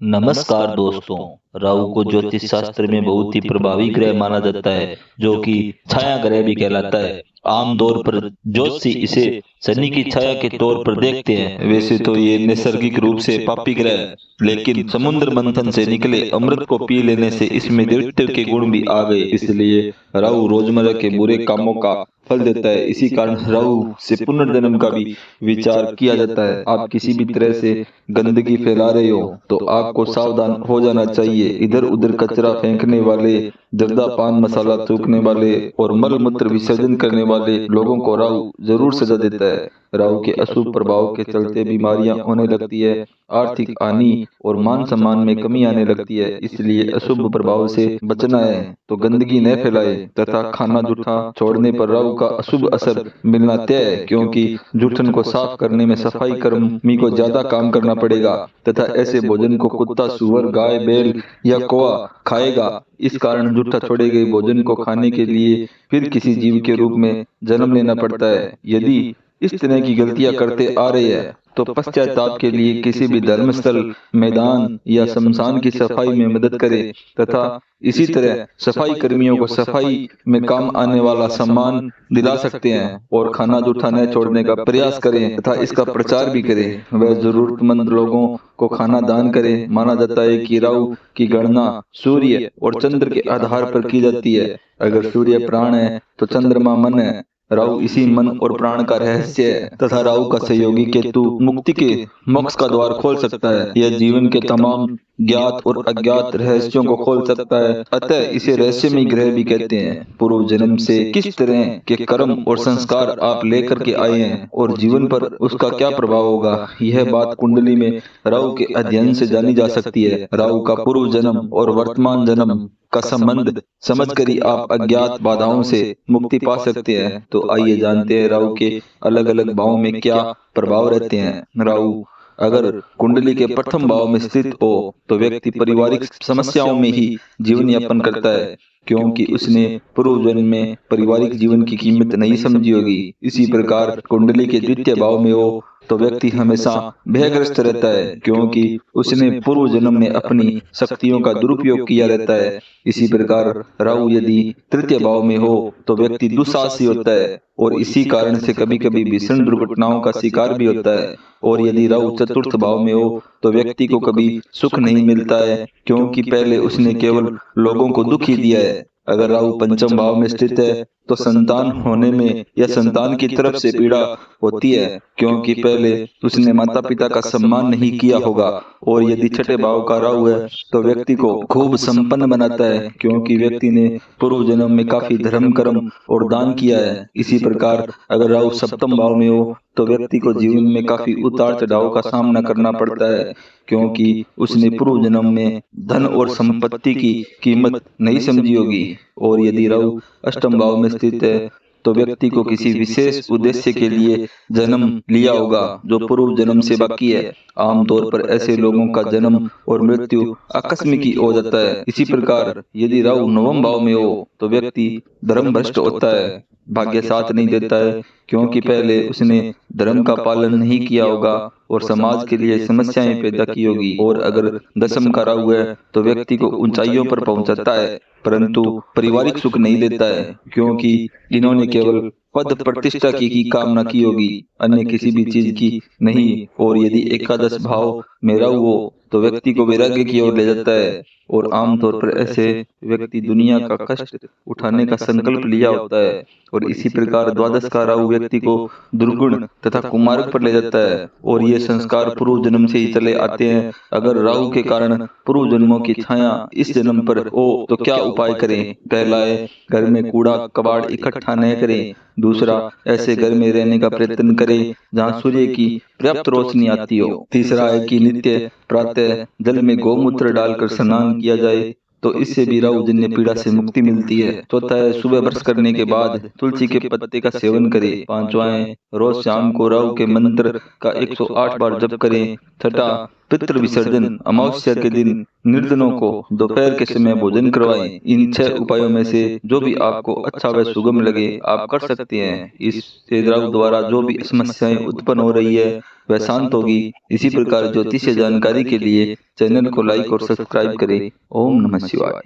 नमस्कार दोस्तों। राहु को ज्योतिष शास्त्र में बहुत ही प्रभावी ग्रह माना जाता है, जो कि छाया ग्रह भी कहलाता है। आमतौर पर ज्योतिषी इसे शनि की छाया के तौर पर देखते हैं। वैसे तो ये नैसर्गिक रूप से पापी ग्रह है, लेकिन समुद्र मंथन से निकले अमृत को पी लेने से इसमें दैत्य के गुण भी आ गए। इसलिए राहु रोजमर्रा के बुरे कामों का फल देता है। इसी कारण राहु से पुनर्जन्म का भी विचार किया जाता है। आप किसी भी तरह से गंदगी फैला रहे हो तो आपको सावधान हो जाना चाहिए। इधर उधर कचरा फेंकने वाले, जर्दा पान मसाला थूकने वाले और मल मूत्र विसर्जन करने वाले लोगों को राहु जरूर सजा देता है। राहु के अशुभ प्रभाव के चलते बीमारियां होने लगती है, आर्थिक हानि और मान सम्मान में कमी आने लगती है। इसलिए अशुभ प्रभाव से बचना है तो गंदगी न फैलाए तथा खाना जूठा छोड़ने पर राहु का अशुभ असर मिलना तय है, क्योंकि जूठन को साफ करने में सफाई कर्मी को ज्यादा काम करना पड़ेगा तथा ऐसे भोजन को कुत्ता, सुअर, गाय, बैल या कौवा खाएगा। इस कारण जूठा छोड़े गए भोजन को खाने के लिए फिर किसी जीव के रूप में जन्म लेना पड़ता है। यदि इस तरह की गलतियां करते आ रहे हैं तो पश्चाताप के लिए किसी भी धर्मस्थल, मैदान या शमशान की सफाई में मदद करें तथा इसी तरह सफाई कर्मियों को सफाई में काम आने वाला सम्मान दिला सकते हैं और खाना जूठा न छोड़ने का प्रयास करें तथा इसका प्रचार भी करें। वह जरूरतमंद लोगों को खाना दान करें। माना जाता है कि राहु की गणना सूर्य और चंद्र के आधार पर की जाती है। अगर सूर्य प्राण है तो चंद्रमा मन है। राहु इसी मन और प्राण का रहस्य है तथा राहु का सहयोगी केतु मुक्ति के मोक्ष का द्वार खोल सकता है। यह जीवन के तमाम ज्ञात और अज्ञात रहस्यों को खोल सकता है। अतः इसे रहस्यमय ग्रह भी कहते हैं। पूर्व जन्म से किस तरह के कर्म और संस्कार आप लेकर के आए हैं और जीवन पर उसका क्या प्रभाव होगा, यह बात कुंडली में राहु के अध्ययन से जानी जा सकती है। राहु का पूर्व जन्म और वर्तमान जन्म का संबंध समझकर ही आप अज्ञात बाधाओं से मुक्ति पा सकते हैं। तो आइए जानते हैं राहु के अलग अलग भावों में क्या प्रभाव रहते हैं। राहु अगर कुंडली के प्रथम भाव में स्थित हो तो व्यक्ति पारिवारिक समस्याओं में ही जीवन यापन करता है, क्योंकि उसने पूर्व जन्म में पारिवारिक जीवन की कीमत नहीं समझी होगी। इसी प्रकार कुंडली के द्वितीय भाव में हो तो व्यक्ति हमेशा भयग्रस्त रहता है, क्योंकि उसने पूर्व जन्म में अपनी शक्तियों का दुरुपयोग किया रहता है। इसी प्रकार राहु यदि तृतीय भाव में हो तो व्यक्ति दुस्साहसी होता है और इसी कारण से कभी कभी भीषण दुर्घटनाओं का शिकार भी होता है। और यदि राहु चतुर्थ भाव में हो तो व्यक्ति को कभी सुख नहीं मिलता है, क्योंकि पहले उसने केवल लोगों को दुख ही दिया है। अगर राहु पंचम भाव में स्थित है तो संतान होने में या संतान की तरफ से पीड़ा होती है, क्योंकि पहले उसने माता पिता का सम्मान नहीं किया होगा। और यदि छठे भाव का राहु है तो व्यक्ति को खूब संपन्न बनाता है, क्योंकि व्यक्ति ने पूर्व जन्म में काफी धर्म कर्म और दान किया है। इसी प्रकार अगर राहु सप्तम भाव में हो तो व्यक्ति को जीवन में काफी उतार चढ़ाव का सामना करना पड़ता है, क्योंकि उसने पूर्व जन्म में धन और संपत्ति की कीमत नहीं समझी होगी। और यदि राहु अष्टम भाव में स्थित है तो व्यक्ति को किसी विशेष उद्देश्य के लिए जन्म लिया होगा जो पूर्व जन्म से बाकी है। आमतौर पर ऐसे लोगों का जन्म और मृत्यु आकस्मिक ही हो जाता है। इसी प्रकार यदि राहु नवम भाव में हो तो व्यक्ति धर्म भ्रष्ट होता है, भाग्य साथ नहीं देता है, क्योंकि पहले उसने धर्म का पालन नहीं किया होगा और समाज के लिए समस्याएं पैदा की होगी। और अगर दशम का राहु है तो व्यक्ति को ऊंचाइयों पर पहुंचाता है, परंतु पारिवारिक सुख नहीं देता है, क्योंकि इन्होंने केवल पद प्रतिष्ठा की कामना की होगी, अन्य किसी भी चीज की नहीं। और यदि एकादश भाव में राहु हो तो व्यक्ति को वैराग्य की ओर ले जाता है और आमतौर पर ऐसे व्यक्ति दुनिया का कष्ट उठाने का संकल्प लिया होता है। और इसी प्रकार द्वादश का राहु व्यक्ति को दुर्गुण तथा कुमार्ग पर ले जाता है और ये संस्कार पूर्व जन्म से ही चले आते हैं। अगर राहु के कारण पूर्व जन्मों की छाया इस जन्म पर हो तो क्या उपाय करें। पहला है, घर में कूड़ा कबाड़ इकट्ठा न करें। दूसरा, ऐसे घर में रहने का प्रयत्न करें जहाँ सूर्य की पर्याप्त रोशनी आती हो। तीसरा है कि नित्य प्रातः जल में गौमूत्र डालकर स्नान किया जाए, तो इससे भी राहु जन्य पीड़ा से मुक्ति मिलती है। चौथा है, सुबह ब्रश करने के बाद तुलसी के पत्ते का सेवन करें। पांचवा है, रोज शाम को राहु के मंत्र का 108 बार जप करें। छठा, पितृ विसर्जन अमावस्या के दिन निर्धनों को दोपहर के समय भोजन करवाएं। इन 6 उपायों में से जो भी आपको अच्छा व सुगम लगे आप कर सकते हैं। इससे राहु द्वारा जो भी समस्याएं उत्पन्न हो रही है वह शांत होगी। इसी प्रकार ज्योतिष जानकारी के लिए चैनल को लाइक और सब्सक्राइब करें। ओम नमः शिवाय।